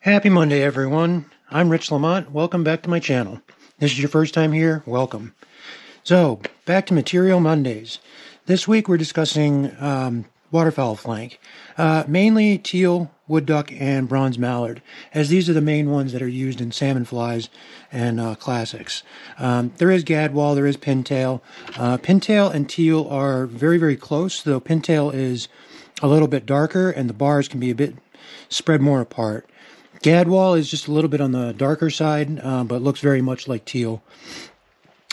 Happy Monday, everyone. I'm Rich Lamont. Welcome back to my channel. This is your first time here, welcome. So, back to Material Mondays. This week we're discussing waterfowl flank. Mainly teal, wood duck, and bronze mallard, as these are the main ones that are used in salmon flies and classics. There is gadwall, there is pintail. Pintail and teal are very, very close, though pintail is a little bit darker and the bars can be a bit spread more apart. Gadwall is just a little bit on the darker side, but looks very much like teal.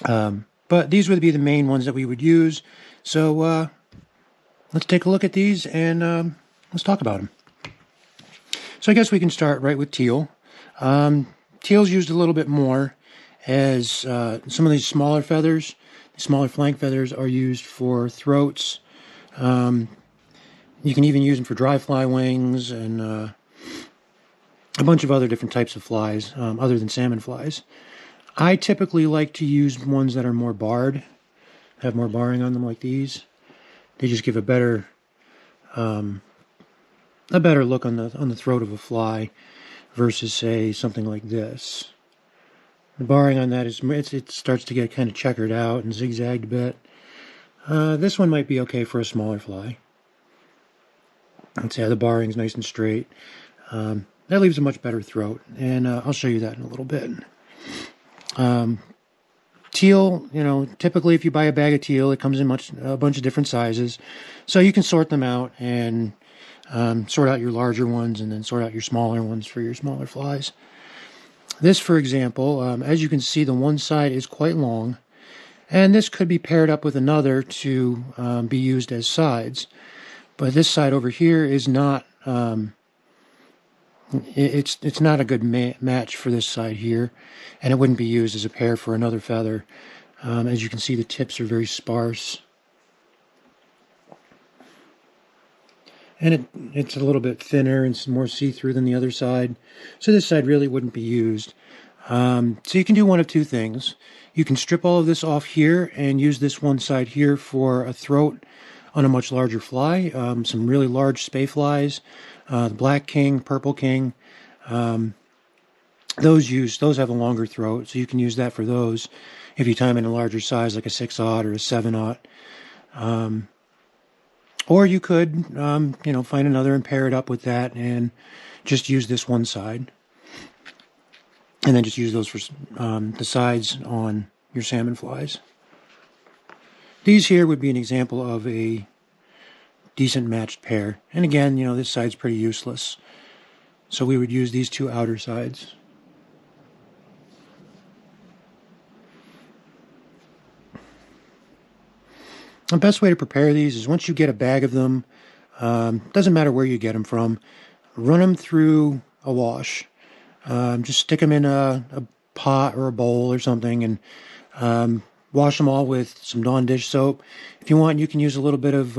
But these would be the main ones that we would use. So let's take a look at these and let's talk about them. So I guess we can start right with teal. Teal's used a little bit more as some of these smaller feathers, the smaller flank feathers, are used for throats. You can even use them for dry fly wings and a bunch of other different types of flies, other than salmon flies. I typically like to use ones that are more barred, have more barring on them like these. They just give a better look on the throat of a fly versus, say, something like this. The barring on that it starts to get kind of checkered out and zigzagged a bit. This one might be okay for a smaller fly. Let's say the barring's nice and straight. That leaves a much better throat, and I'll show you that in a little bit. Teal, typically if you buy a bag of teal, it comes in a bunch of different sizes. So you can sort them out and sort out your larger ones and then sort out your smaller ones for your smaller flies. This, for example, as you can see, the one side is quite long, and this could be paired up with another to be used as sides. But this side over here is not... It's not a good match for this side here, and it wouldn't be used as a pair for another feather. As you can see, the tips are very sparse, and it's a little bit thinner and more see-through than the other side, so this side really wouldn't be used. So you can do one of two things. You can strip all of this off here and use this one side here for a throat on a much larger fly, some really large spay flies. The black king, purple king, those have a longer throat, so you can use that for those if you tie them in a larger size, like a 6/0 or a 7/0. Or you could, find another and pair it up with that and just use this one side. And then just use those for the sides on your salmon flies. These here would be an example of a decent matched pair. And again, this side's pretty useless. So we would use these two outer sides. The best way to prepare these is once you get a bag of them, doesn't matter where you get them from, run them through a wash. Just stick them in a pot or a bowl or something and wash them all with some Dawn dish soap. If you want, you can use a little bit of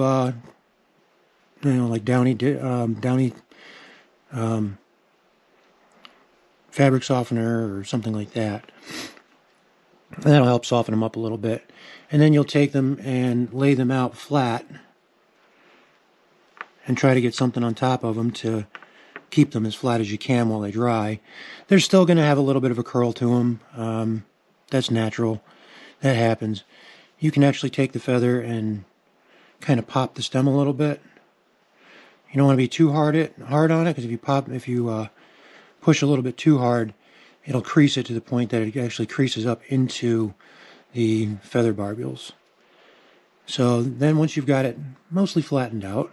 like Downy fabric softener or something like that. And that'll help soften them up a little bit. And then you'll take them and lay them out flat and try to get something on top of them to keep them as flat as you can while they dry. They're still going to have a little bit of a curl to them. That's natural. That happens. You can actually take the feather and kind of pop the stem a little bit. You don't want to be too hard on it, because if you push a little bit too hard, it'll crease it to the point that it actually creases up into the feather barbules. So then once you've got it mostly flattened out,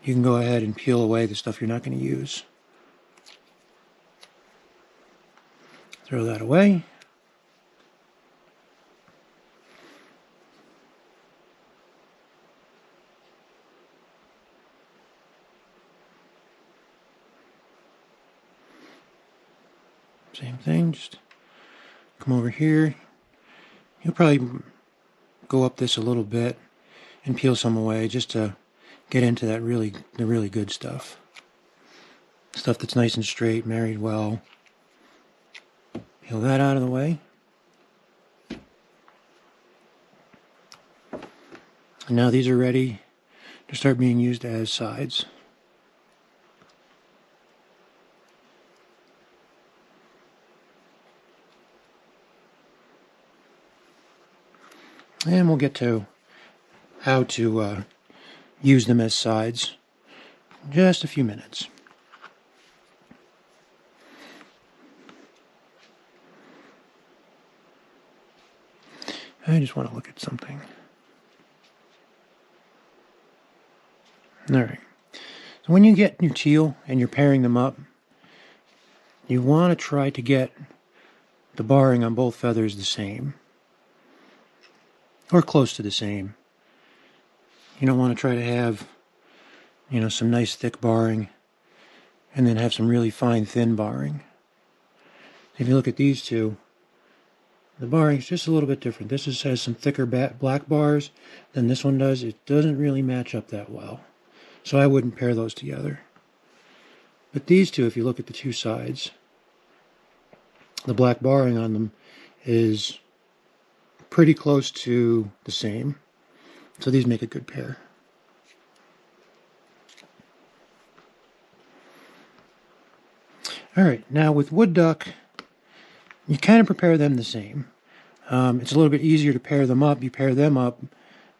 you can go ahead and peel away the stuff you're not going to use. Throw that away. Same thing, just come over here. You'll probably go up this a little bit and peel some away just to get into the really good stuff. Stuff that's nice and straight, married well. Peel that out of the way. And now these are ready to start being used as sides. And we'll get to how to use them as sides in just a few minutes. I just want to look at something. Alright. So when you get new teal and you're pairing them up, you want to try to get the barring on both feathers the same. Or close to the same. You don't want to try to have, some nice thick barring and then have some really fine thin barring. If you look at these two, the barring is just a little bit different. This has some thicker black bars than this one does. It doesn't really match up that well. So I wouldn't pair those together. But these two, if you look at the two sides, the black barring on them is pretty close to the same. So these make a good pair. Alright, now with wood duck, you kind of prepare them the same. It's a little bit easier to pair them up. You pair them up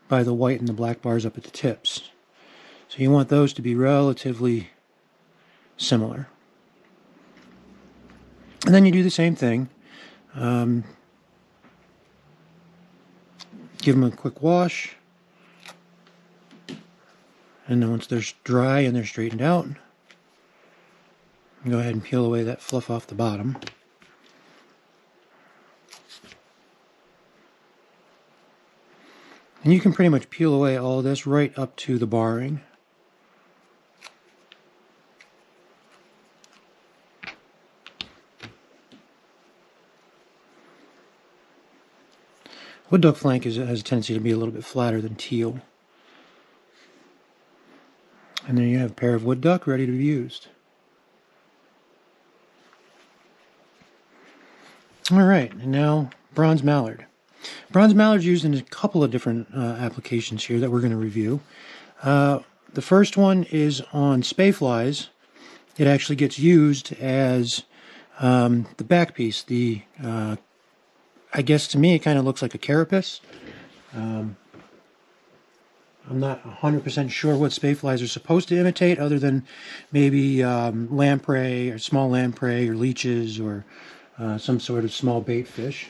by the white and the black bars up at the tips. So you want those to be relatively similar. And then you do the same thing. Give them a quick wash. And then once they're dry and they're straightened out, go ahead and peel away that fluff off the bottom. And you can pretty much peel away all of this right up to the barring. Wood duck flank has a tendency to be a little bit flatter than teal. And then you have a pair of wood duck ready to be used. Alright, and now bronze mallard. Bronze mallard is used in a couple of different applications here that we're going to review. The first one is on spay flies. It actually gets used as the back piece. I guess to me it kind of looks like a carapace. I'm not 100% sure what spay flies are supposed to imitate, other than maybe lamprey or small lamprey or leeches or some sort of small bait fish.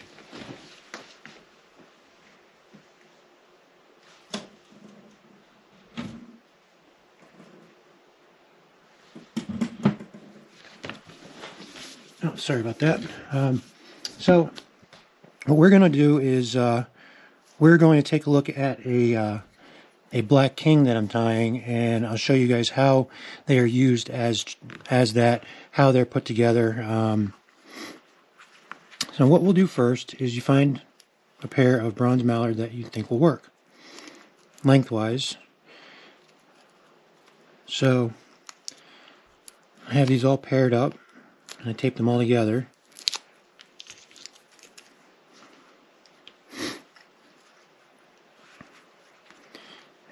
Oh, sorry about that. So what we're going to do is we're going to take a look at a black king that I'm tying, and I'll show you guys how they are used as that, how they're put together. So what we'll do first is you find a pair of bronze mallard that you think will work lengthwise. So I have these all paired up, and I tape them all together.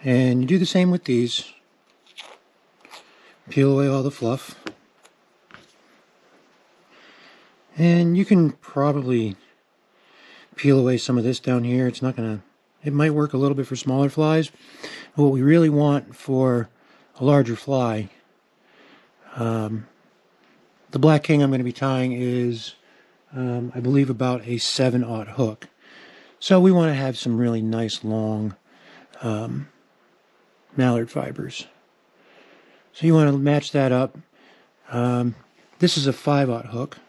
And you do the same with these. Peel away all the fluff. And you can probably peel away some of this down here. It's not gonna, it might work a little bit for smaller flies. But what we really want for a larger fly, the black king I'm going to be tying is, I believe, about a 7/0 hook. So we want to have some really nice long mallard fibers. So you want to match that up. This is a 5/0 hook.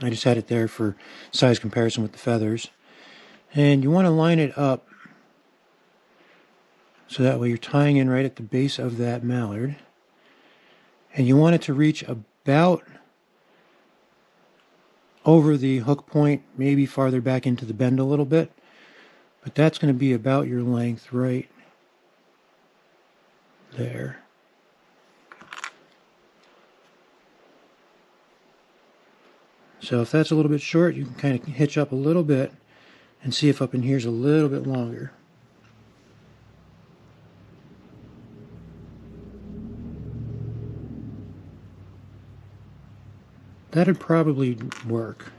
I just had it there for size comparison with the feathers. And you want to line it up so that way you're tying in right at the base of that mallard. And you want it to reach about over the hook point, maybe farther back into the bend a little bit. But that's going to be about your length right there. So if that's a little bit short, you can kind of hitch up a little bit and see if up in here is a little bit longer. That'd probably work.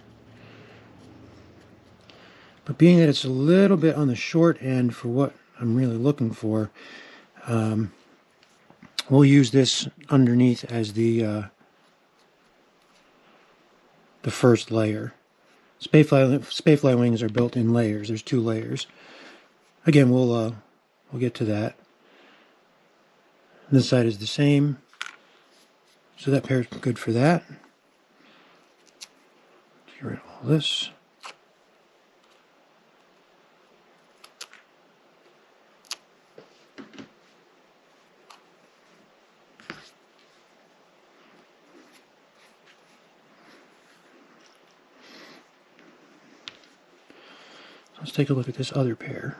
But being that it's a little bit on the short end for what I'm really looking for, we'll use this underneath as the first layer. Spayfly wings are built in layers. There's 2 layers. Again, we'll get to that. This side is the same, so that pair's good for that. Get rid of all this. Let's take a look at this other pair.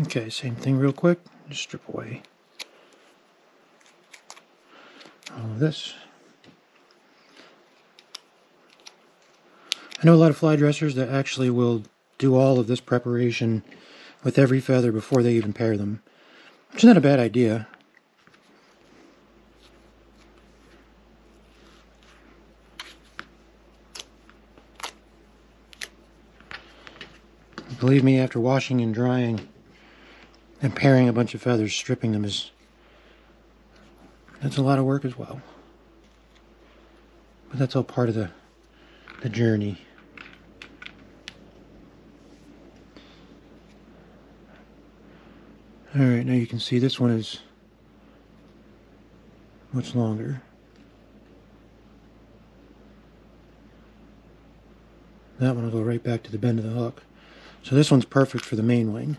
Okay, same thing real quick. Just strip away all of this. I know a lot of fly dressers that actually will do all of this preparation with every feather before they even pair them, which is not a bad idea. Believe me, after washing and drying and pairing a bunch of feathers, stripping them that's a lot of work as well. But that's all part of the journey. Alright, now you can see this one is much longer. That one will go right back to the bend of the hook. So this one's perfect for the main wing.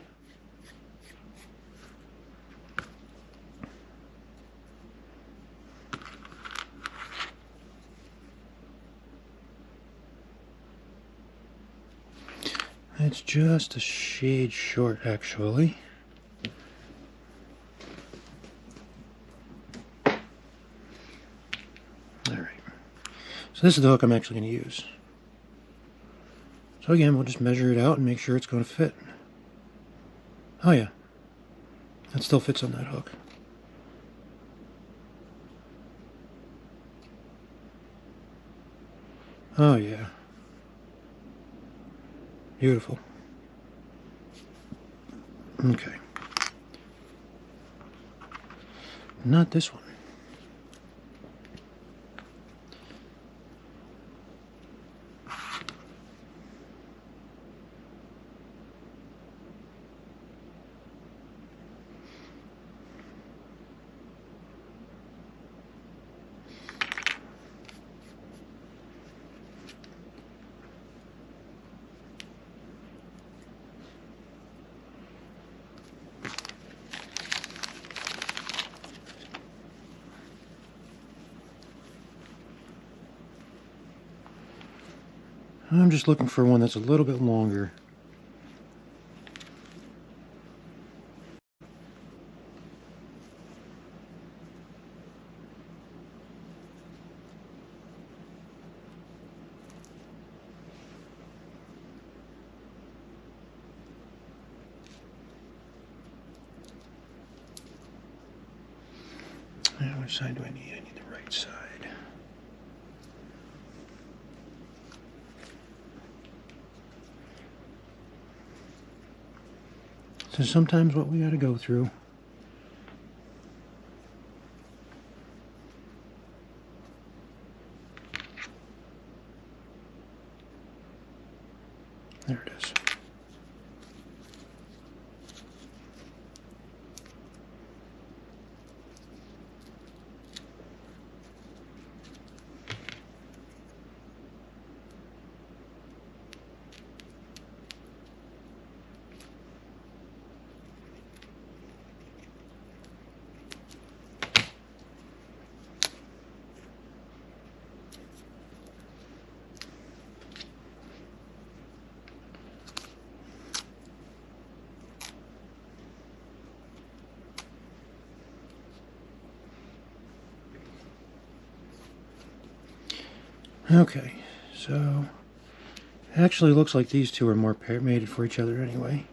It's just a shade short, actually. Alright. So this is the hook I'm actually going to use. So again, we'll just measure it out and make sure it's going to fit. Oh yeah, that still fits on that hook. Oh yeah. Beautiful. Okay. Not this one. I'm just looking for one that's a little bit longer. Now, which side do I need? I need the right side. So sometimes what we got to go through. There it is. Okay, so it actually looks like these two are more mated for each other anyway.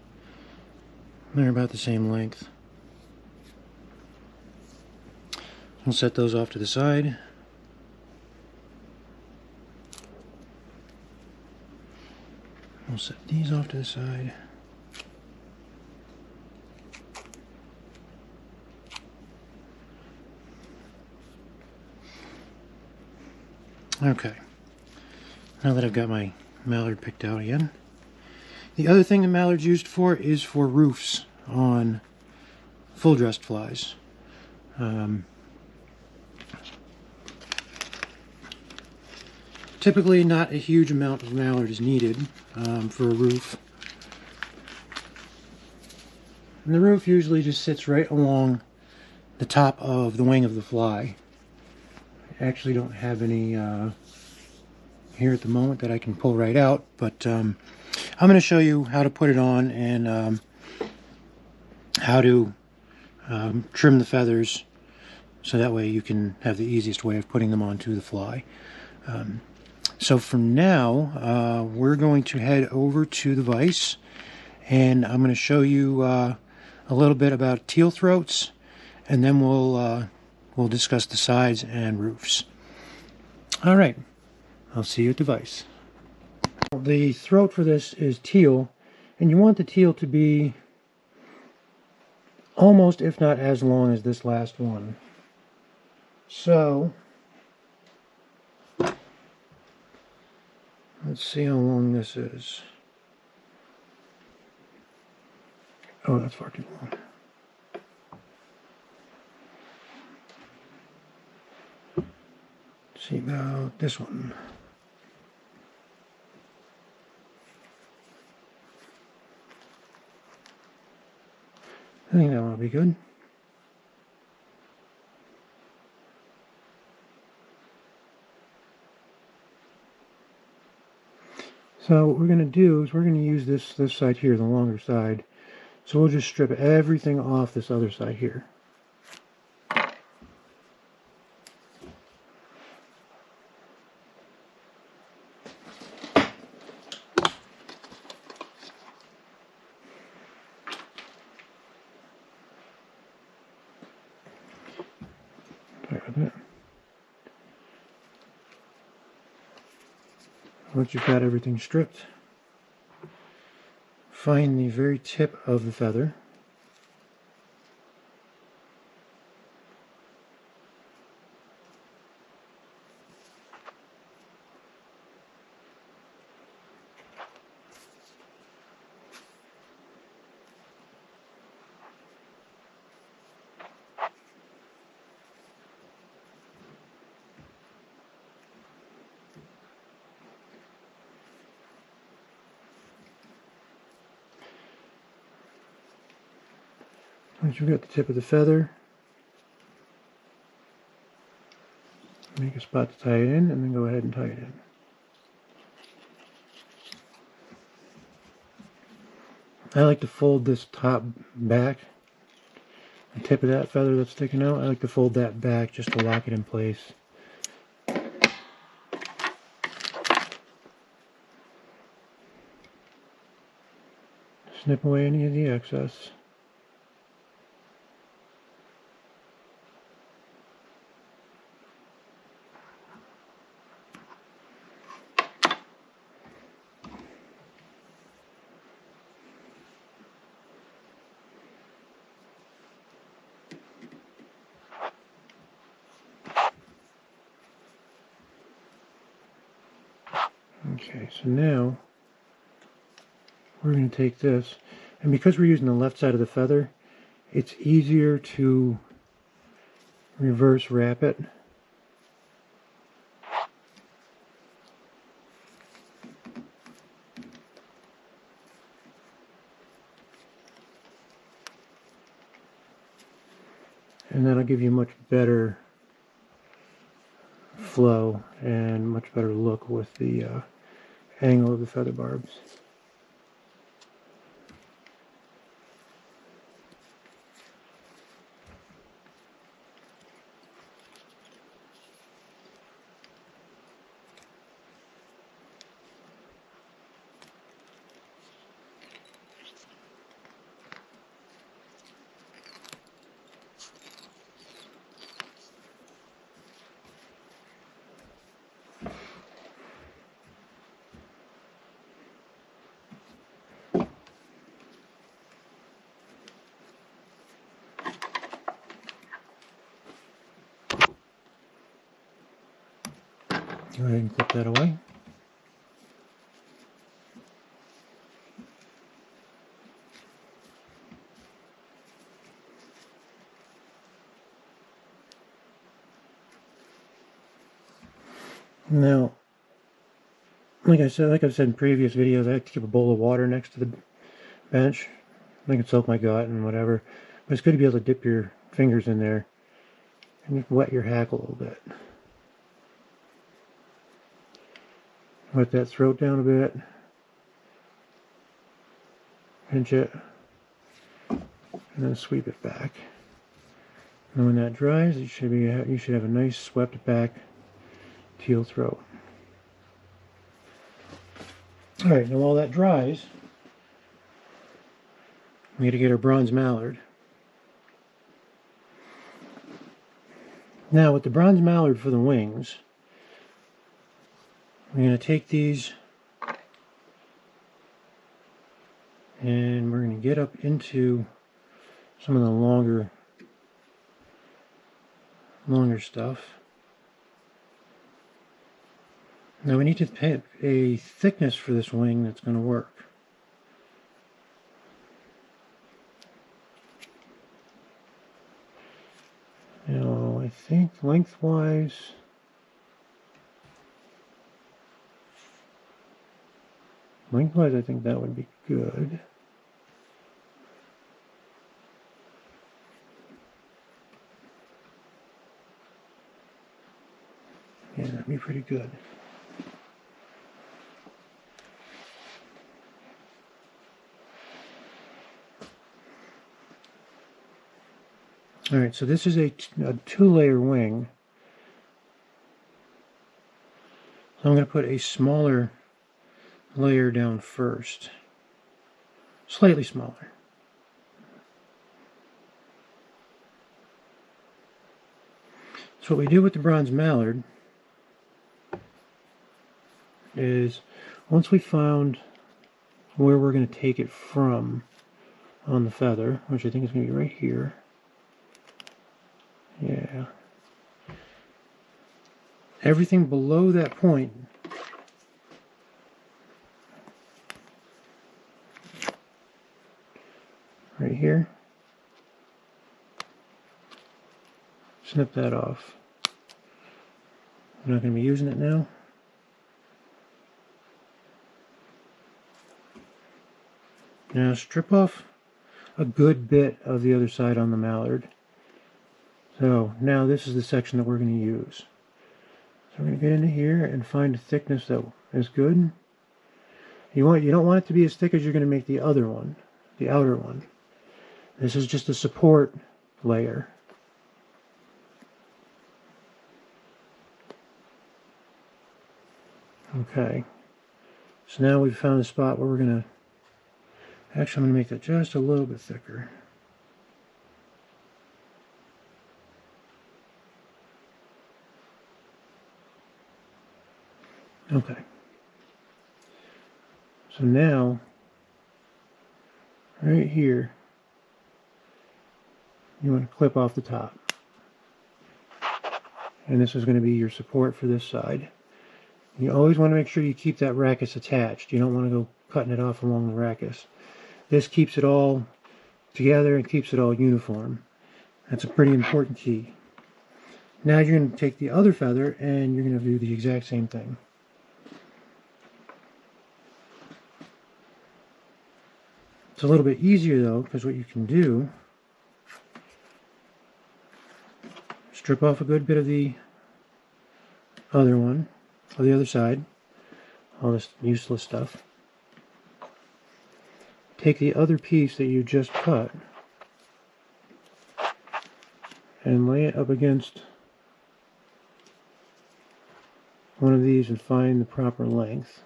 They're about the same length. We'll set those off to the side. We'll set these off to the side. Okay, now that I've got my mallard picked out again. The other thing the mallard's used for is for roofs on full-dressed flies. Typically not a huge amount of mallard is needed for a roof. And the roof usually just sits right along the top of the wing of the fly. I actually don't have any here at the moment that I can pull right out, but I'm going to show you how to put it on and how to trim the feathers so that way you can have the easiest way of putting them onto the fly. So for now, we're going to head over to the vise, and I'm going to show you a little bit about teal throats, and then we'll discuss the sides and roofs. All right, I'll see you at the vise. The throat for this is teal, and you want the teal to be almost, if not as long as this last one. So let's see how long this is. Oh, that's far too long. Let's see about this one. I think that one will be good. So what we're going to do is we're going to use this side here, the longer side. So we'll just strip everything off this other side here. Sorry about that. Once you've got everything stripped, find the very tip of the feather. Once you've got the tip of the feather, make a spot to tie it in, and then go ahead and tie it in. I like to fold this top back, the tip of that feather that's sticking out, I like to fold that back just to lock it in place. Snip away any of the excess. Okay, so now we're going to take this, and because we're using the left side of the feather, it's easier to reverse wrap it. And that'll give you much better flow and much better look with the angle of the feather barbs. Go ahead and clip that away. Now, like I've said in previous videos, I like to keep a bowl of water next to the bench. I can soak my gut and whatever. But it's good to be able to dip your fingers in there and just wet your hack a little bit. Let that throat down a bit. Pinch it. And then sweep it back. And when that dries, you should have a nice swept back teal throat. Alright, now while that dries, we need to get our bronze mallard. Now with the bronze mallard for the wings, we're going to take these and we're going to get up into some of the longer stuff. Now we need to pick a thickness for this wing that's going to work. Now I think lengthwise, I think that would be good. Yeah, that'd be pretty good. Alright, so this is a two-layer wing. So I'm going to put a smaller layer down first. Slightly smaller. So what we do with the bronze mallard is, once we found where we're going to take it from on the feather, which I think is going to be right here. Yeah. Everything below that point right here, snip that off. I'm not going to be using it now. Now strip off a good bit of the other side on the mallard. So now this is the section that we're going to use. So we're going to get into here and find a thickness that is good. You don't want it to be as thick as you're going to make the other one, the outer one. This is just a support layer. Okay. So now we've found a spot where we're going to, actually I'm going to make that just a little bit thicker. Okay. So now, right here, you want to clip off the top. And this is going to be your support for this side. You always want to make sure you keep that rachis attached. You don't want to go cutting it off along the rachis. This keeps it all together and keeps it all uniform. That's a pretty important key. Now you're going to take the other feather and you're going to do the exact same thing. It's a little bit easier though, because what you can do, strip off a good bit of the other one, or the other side, all this useless stuff. Take the other piece that you just cut and lay it up against one of these and find the proper length.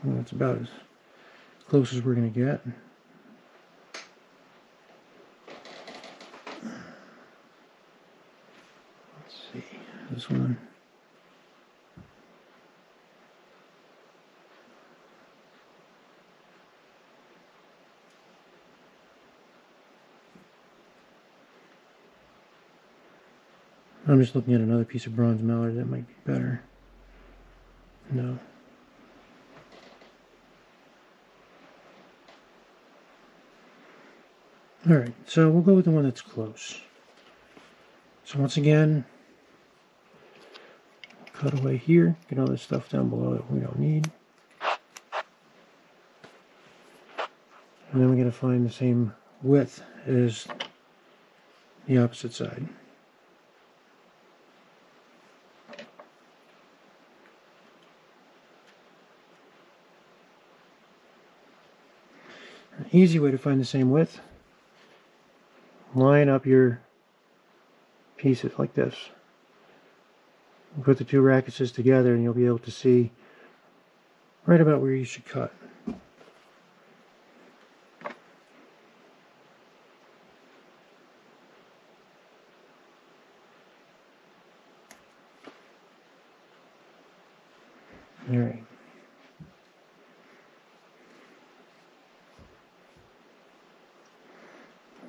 And that's about as close as we're going to get. Let's see, this one. I'm just looking at another piece of bronze mallard that might be better. No. Alright, so we'll go with the one that's close. So once again, cut away here, get all this stuff down below that we don't need. And then we're going to find the same width as the opposite side. An easy way to find the same width: line up your pieces like this. Put the two rackeses together and you'll be able to see right about where you should cut. Alright.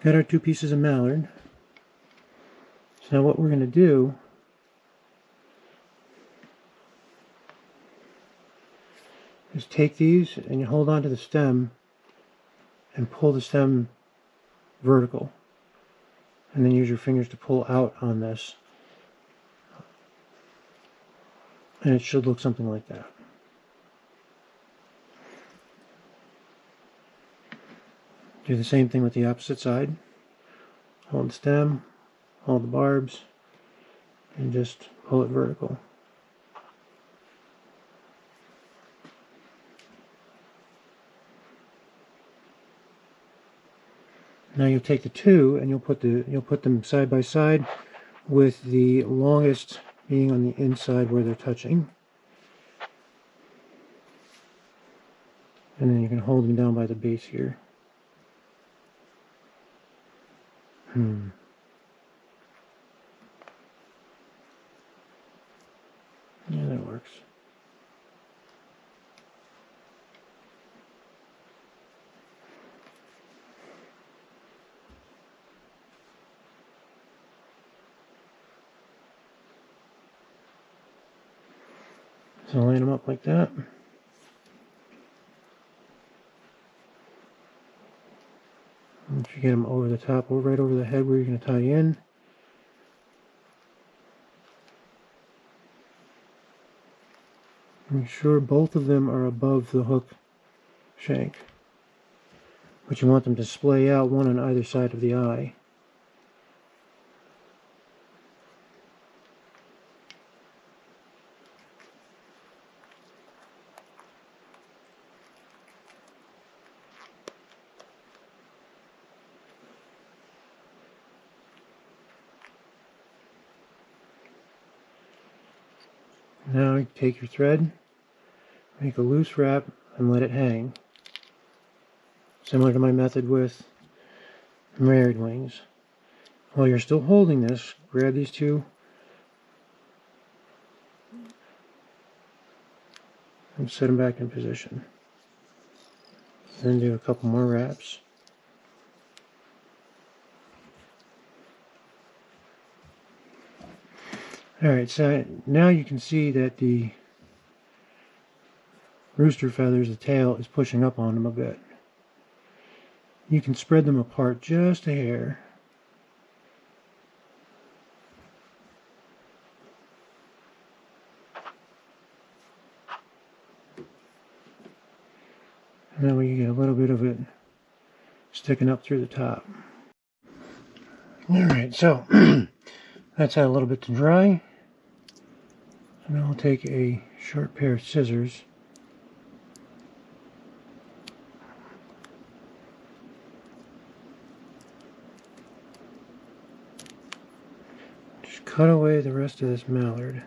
Got our two pieces of mallard. So now what we're going to do is take these and you hold on to the stem and pull the stem vertical. And then use your fingers to pull out on this. And it should look something like that. Do the same thing with the opposite side. Hold the stem, hold the barbs, and just pull it vertical. Now you'll take the two and you'll put them side by side, with the longest being on the inside where they're touching. And then you can hold them down by the base here. Yeah, that works. So line them up like that. And if you get them over the top, or right over the head where you're going to tie in. Make sure both of them are above the hook shank. But you want them to splay out, one on either side of the eye. Now you take your thread, make a loose wrap, and let it hang. Similar to my method with married wings. While you're still holding this, grab these two and set them back in position. Then do a couple more wraps. Alright, so now you can see that the rooster feathers, the tail, is pushing up on them a bit. You can spread them apart just a hair. And that way you get a little bit of it sticking up through the top. Alright, so that's had a little bit to dry. So now I'll take a sharp pair of scissors. Just cut away the rest of this mallard.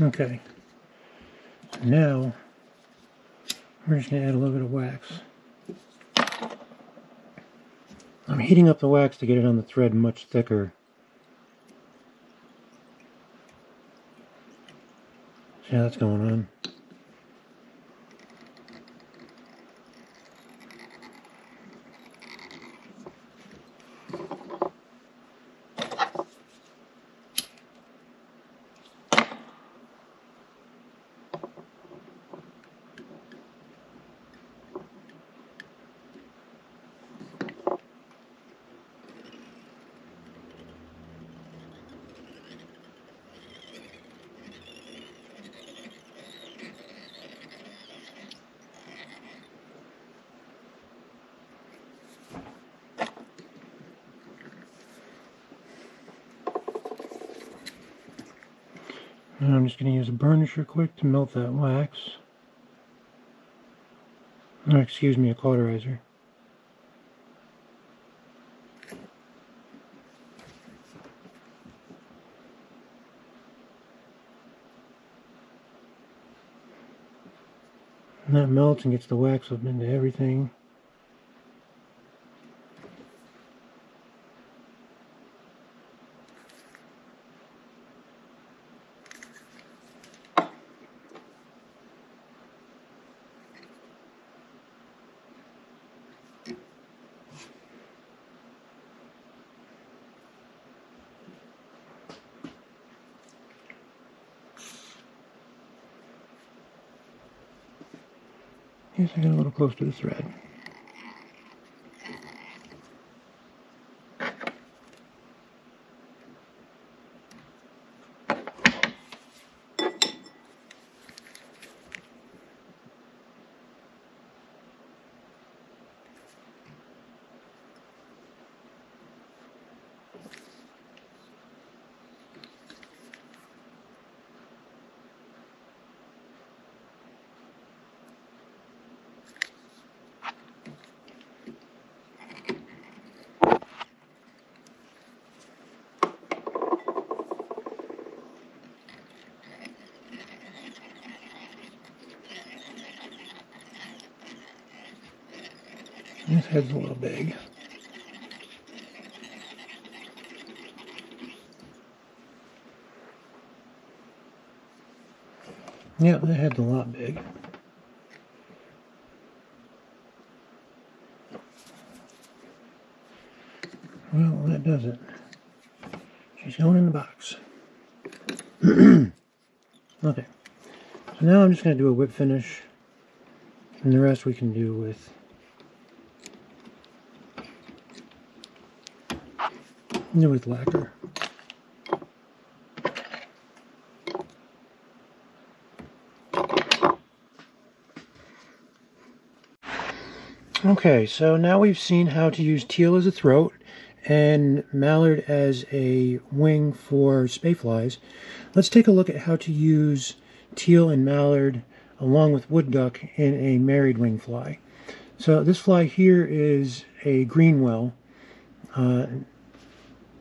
Okay, now we're just going to add a little bit of wax. I'm heating up the wax to get it on the thread much thicker. See how that's going on? And I'm just going to use a burnisher quick to melt that wax. Or, excuse me, a cauterizer. And that melts and gets the wax up into everything. Yes, I got a little close to the thread. This head's a little big. Yeah, that head's a lot big. Well, that does it. She's going in the box. Okay. So now I'm just going to do a whip finish. And the rest we can do with lacquer. Okay, so now we've seen how to use teal as a throat and mallard as a wing for spayflies. Let's take a look at how to use teal and mallard along with wood duck in a married wing fly. So this fly here is a Greenwell.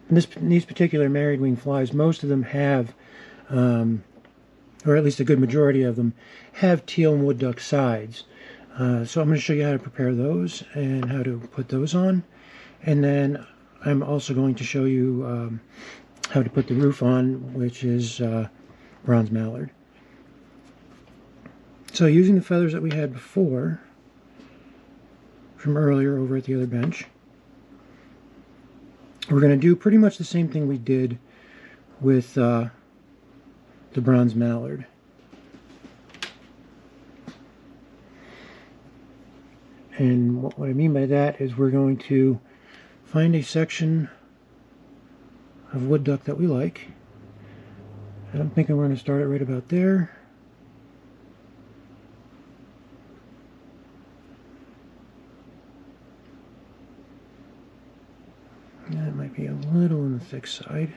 These particular married wing flies, most of them have, or at least a good majority of them, have teal and wood duck sides. So I'm going to show you how to prepare those and how to put those on. And then I'm also going to show you how to put the roof on, which is bronze mallard. So using the feathers that we had before, from earlier over at the other bench, we're going to do pretty much the same thing we did with the bronze mallard. And what I mean by that is we're going to find a section of wood duck that we like. And I'm thinking we're going to start it right about there. And that might be a little on the thick side.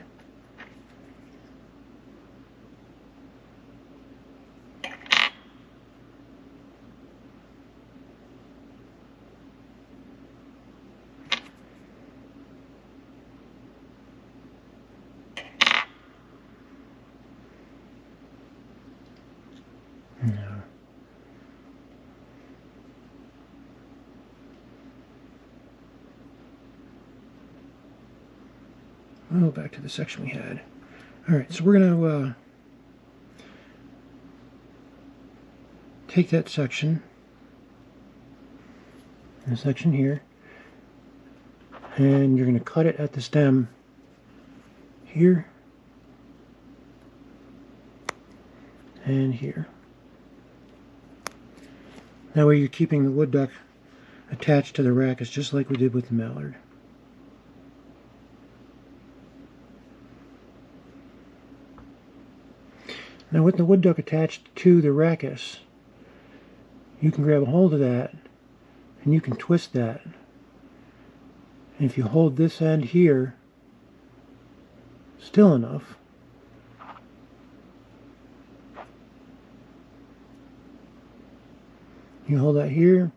Oh, back to the section we had. Alright, so we're going to take that section, the section here, and you're going to cut it at the stem here and here. That way you're keeping the wood duck attached to the rackus just like we did with the mallard. Now with the wood duck attached to the rackus, you can grab a hold of that and you can twist that. And if you hold this end here still enough, you hold that here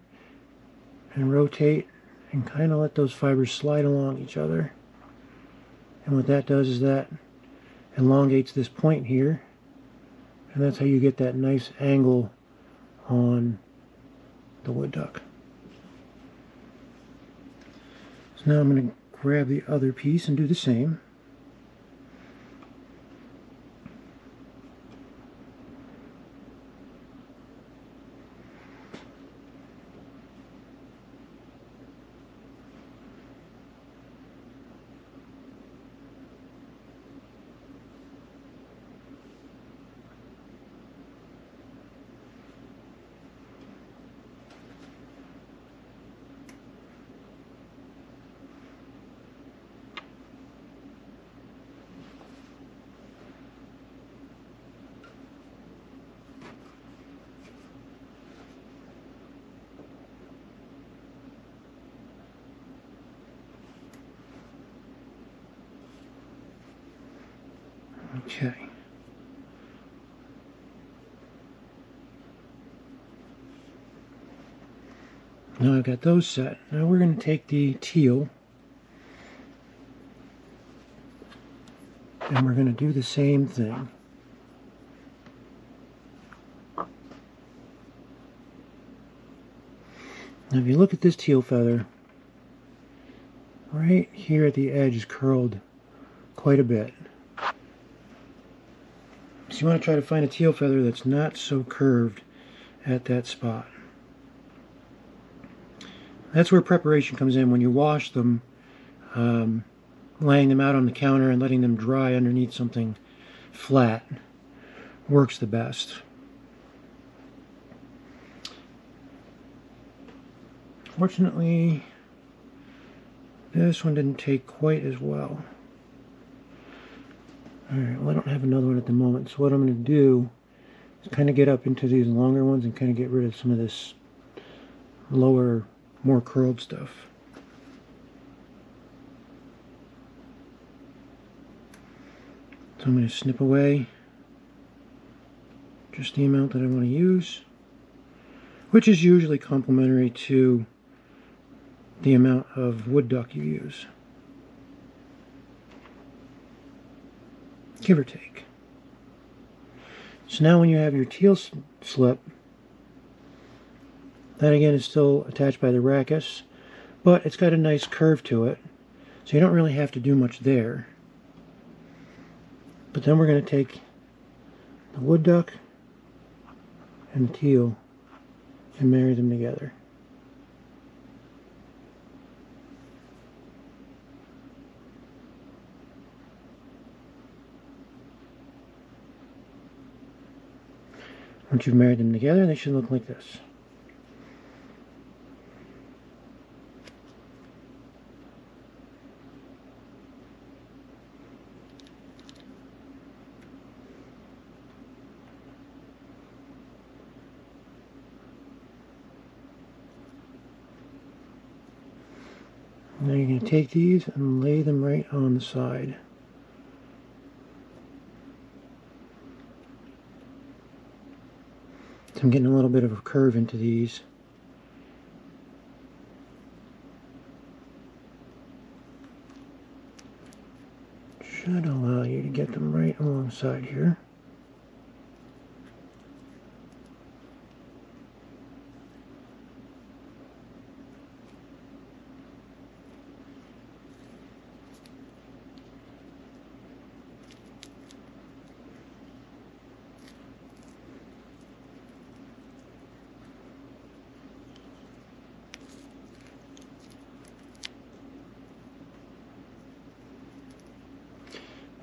and rotate and kind of let those fibers slide along each other. And what that does is that elongates this point here, and that's how you get that nice angle on the wood duck. So now I'm going to grab the other piece and do the same. Okay. Now I've got those set. Now we're going to take the teal and we're going to do the same thing. Now if you look at this teal feather, right here at the edge is curled quite a bit. So you want to try to find a teal feather that's not so curved at that spot. That's where preparation comes in. When you wash them, laying them out on the counter and letting them dry underneath something flat works the best. Fortunately, this one didn't take quite as well. Alright, well I don't have another one at the moment, so what I'm going to do is kind of get up into these longer ones and kind of get rid of some of this lower, more curled stuff. So I'm going to snip away just the amount that I want to use, which is usually complementary to the amount of wood duck you use. Give or take. So now when you have your teal slip, that again is still attached by the rackus, but it's got a nice curve to it, so you don't really have to do much there. But then we're going to take the wood duck and the teal and marry them together. Once you've married them together, they should look like this. Now you're going to take these and lay them right on the side. So I'm getting a little bit of a curve into these. Should allow you to get them right alongside here.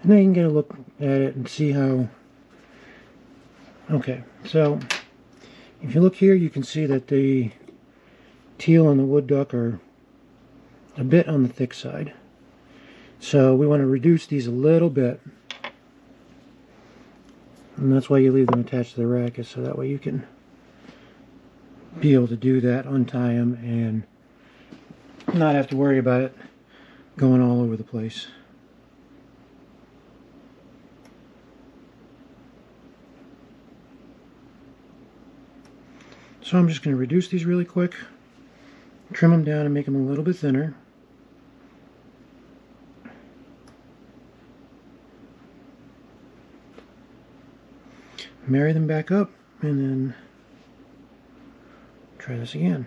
And then you can get a look at it and see how... Okay, so if you look here, you can see that the teal and the wood duck are a bit on the thick side. So we want to reduce these a little bit. And that's why you leave them attached to the rack, is so that way you can be able to do that, untie them, and not have to worry about it going all over the place. So I'm just going to reduce these really quick, trim them down and make them a little bit thinner. Marry them back up, and then try this again.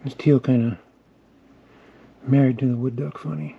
This teal kind of married to the wood duck funny.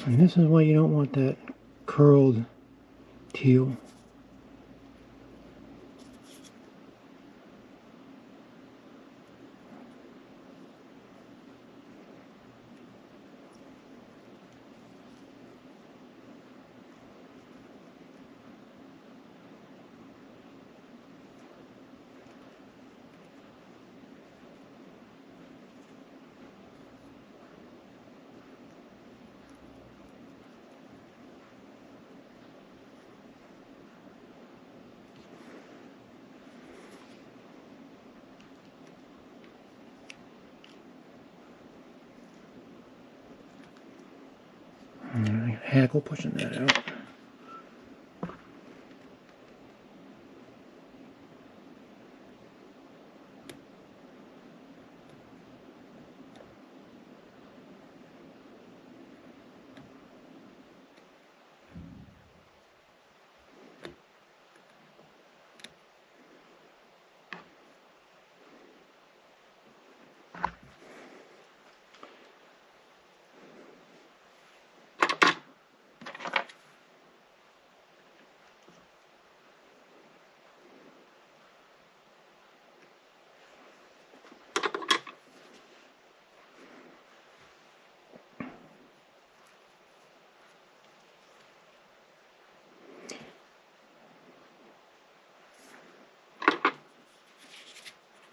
And this is why you don't want that curled teal. Hackle pushing that out.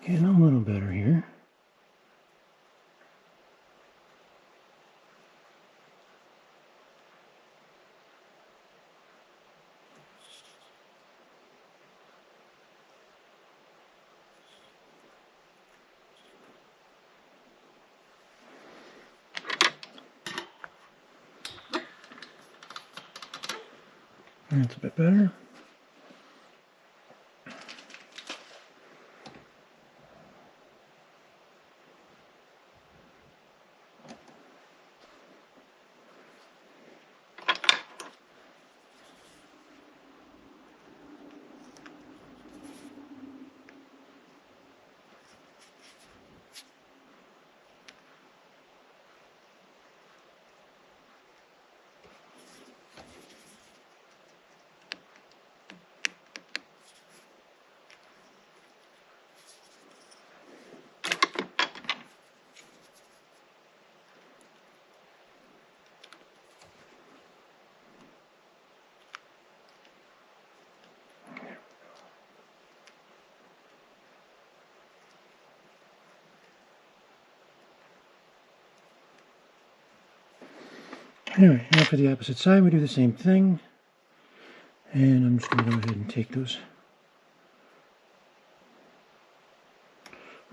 Getting a little better here. That's a bit better. Anyway, now for the opposite side, we do the same thing. And I'm just going to go ahead and take those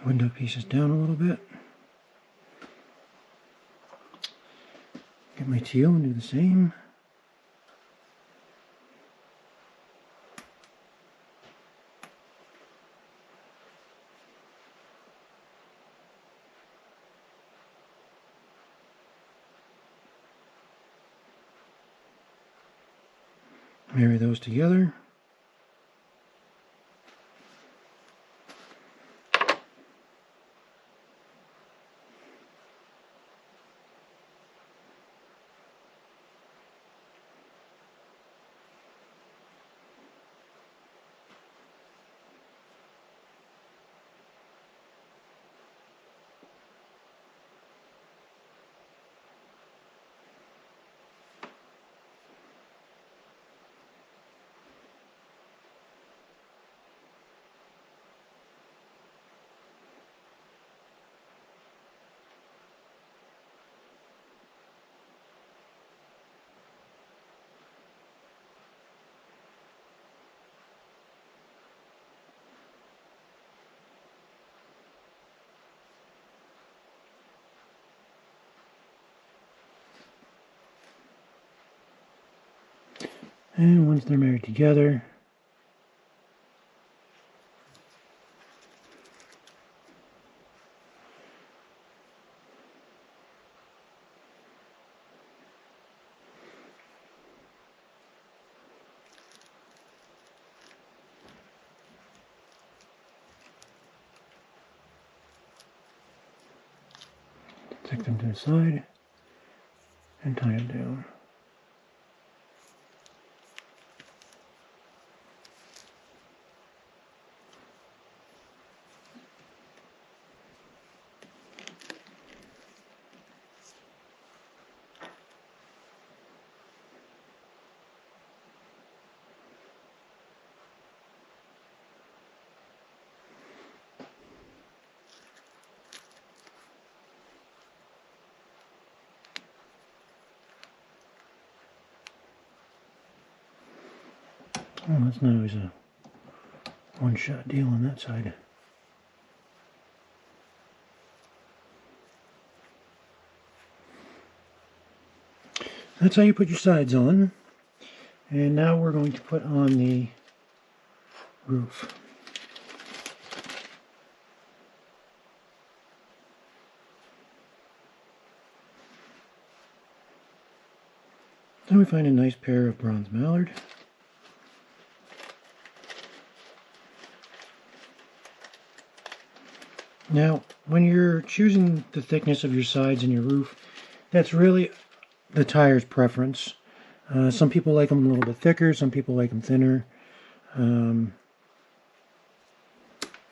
window pieces down a little bit. Get my teal and do the same. Marry those together. And once they're married together, take them to the side and tie them down. Well, that's not always a one-shot deal on that side. That's how you put your sides on. And now we're going to put on the roof. Then we find a nice pair of bronze mallard. Now, when you're choosing the thickness of your sides and your roof, that's really the tier's preference. Some people like them a little bit thicker, some people like them thinner.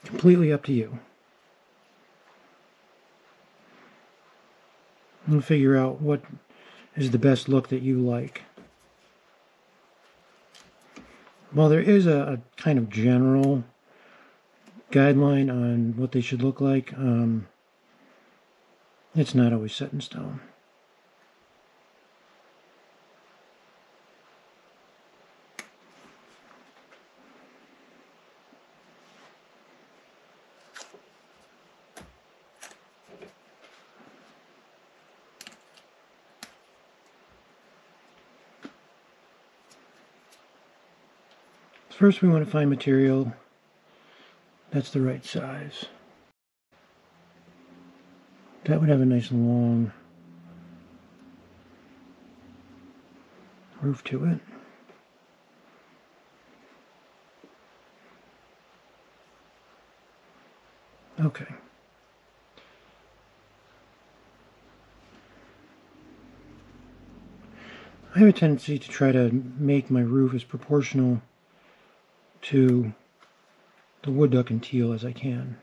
Completely up to you. And figure out what is the best look that you like. Well, there is a kind of general guideline on what they should look like. It's not always set in stone. First, we want to find material that's the right size. That would have a nice long roof to it. Okay. I have a tendency to try to make my roof as proportional to the wood duck and teal as I can.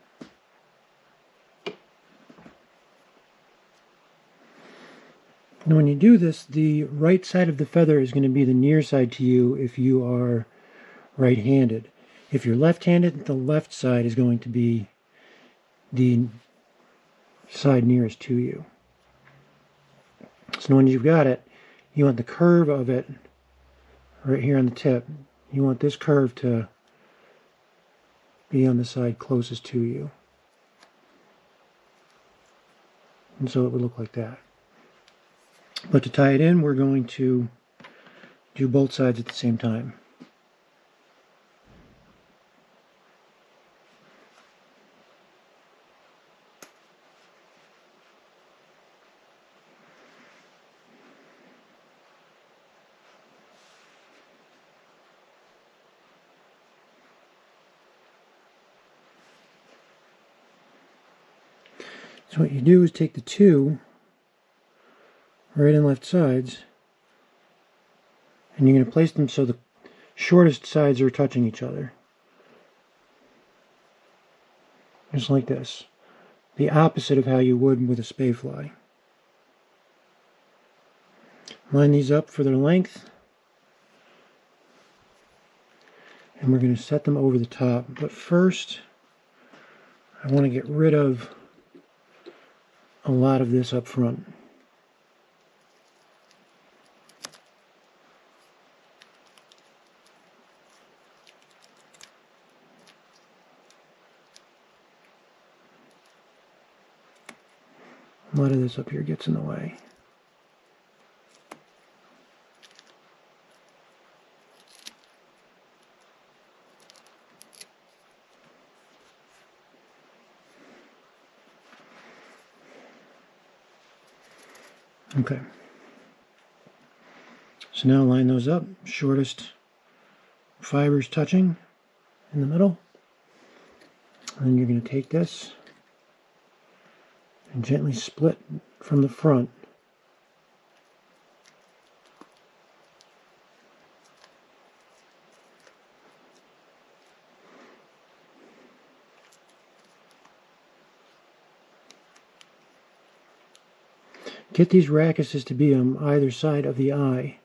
And when you do this, the right side of the feather is going to be the near side to you if you are right-handed. If you're left-handed, the left side is going to be the side nearest to you. So when you've got it, you want the curve of it right here on the tip. You want this curve to be on the side closest to you. And so it would look like that. But to tie it in, we're going to do both sides at the same time. So what you do is take the two right and left sides, and you're going to place them so the shortest sides are touching each other. Just like this. The opposite of how you would with a spay fly. Line these up for their length, and we're going to set them over the top. But first, I want to get rid of a lot of this up front. A lot of this up here gets in the way. Okay. So now line those up, shortest fibers touching in the middle. And you're going to take this and gently split from the front. Get these rackuses to be on either side of the eye.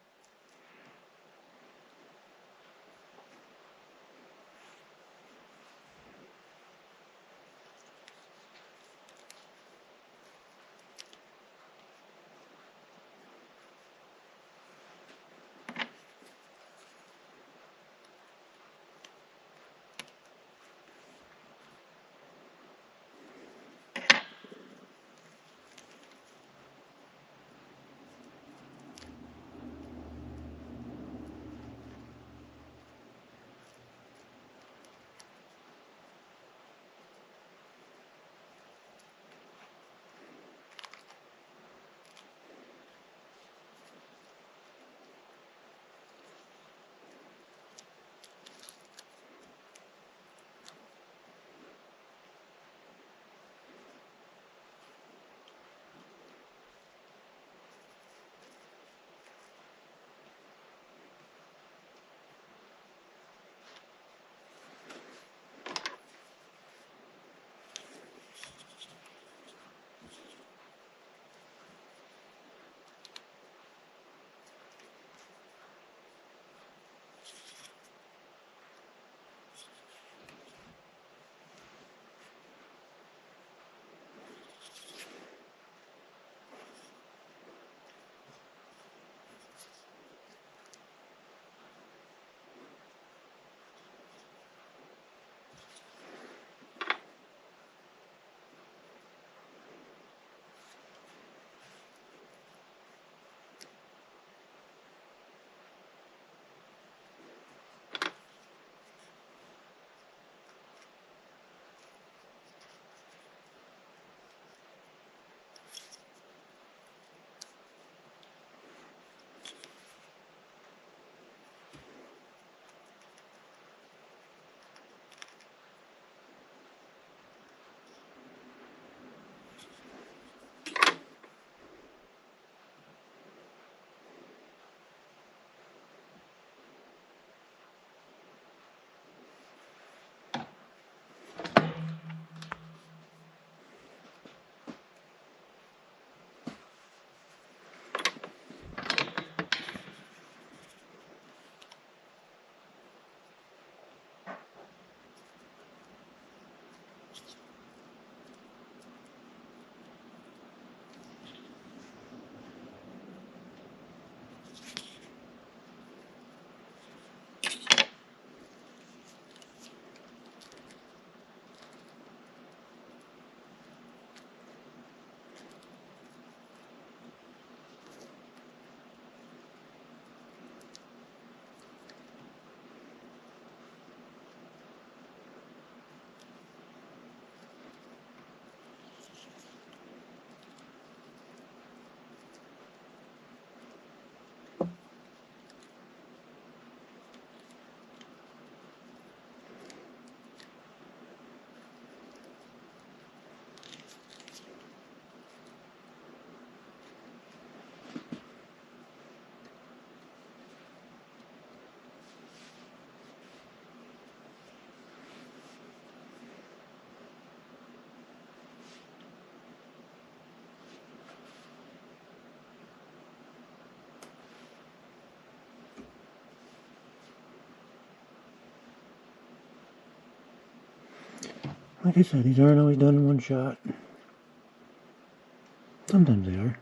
Like I said, these aren't always done in one shot. Sometimes they are.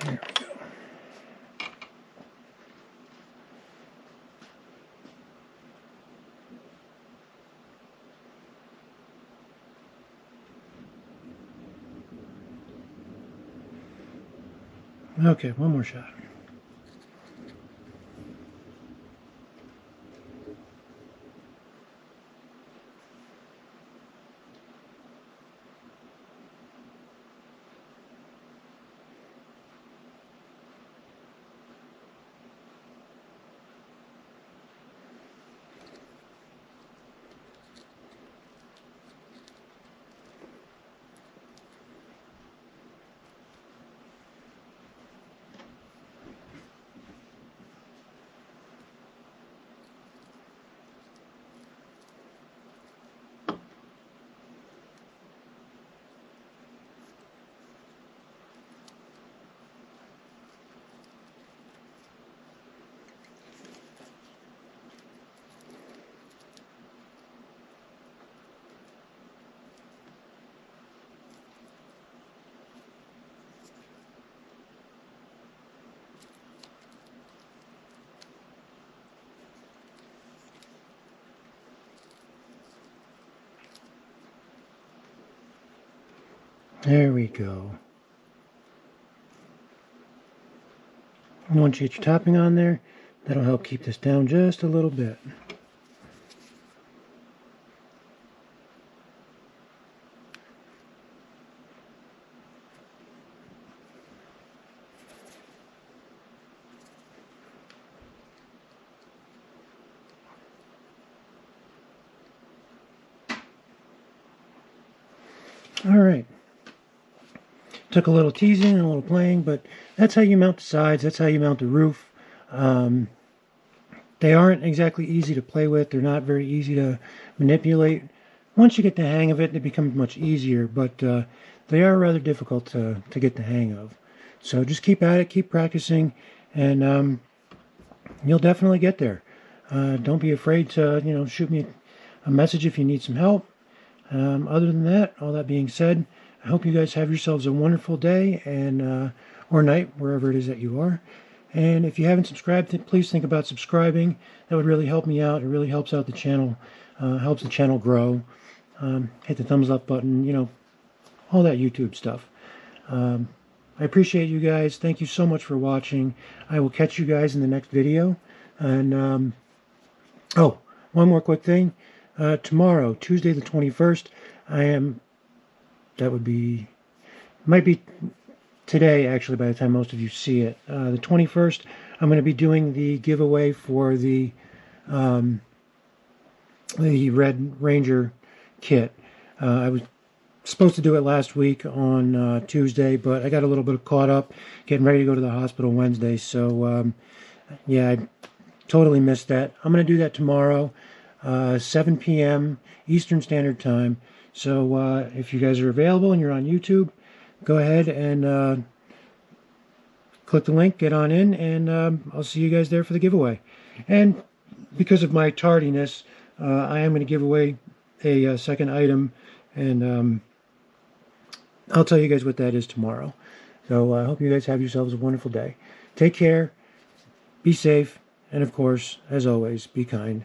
There we go. Okay, one more shot. There we go. And once you get your topping on there, that'll help keep this down just a little bit. All right. Took a little teasing and a little playing, but that's how you mount the sides. That's how you mount the roof. They aren't exactly easy to play with. They're not very easy to manipulate. once you get the hang of it, it becomes much easier, but they are rather difficult to get the hang of. So just keep at it, keep practicing, and you'll definitely get there. Don't be afraid to, shoot me a message if you need some help. Other than that, all that being said, I hope you guys have yourselves a wonderful day and or night, wherever it is that you are. And if you haven't subscribed, please think about subscribing. That would really help me out. It really helps out the channel, helps the channel grow. Hit the thumbs up button, all that YouTube stuff. I appreciate you guys. Thank you so much for watching. I will catch you guys in the next video. And, oh, one more quick thing. Tomorrow, Tuesday the 21st, might be today actually by the time most of you see it. The 21st, I'm going to be doing the giveaway for the Red Ranger kit. I was supposed to do it last week on Tuesday, but I got a little bit caught up getting ready to go to the hospital Wednesday, so yeah, I totally missed that. I'm going to do that tomorrow, 7 p.m. Eastern Standard Time. So if you guys are available and you're on YouTube, go ahead and click the link, get on in, and I'll see you guys there for the giveaway. And because of my tardiness, I am going to give away a second item, and I'll tell you guys what that is tomorrow. So I hope you guys have yourselves a wonderful day. Take care, be safe, and of course, as always, be kind.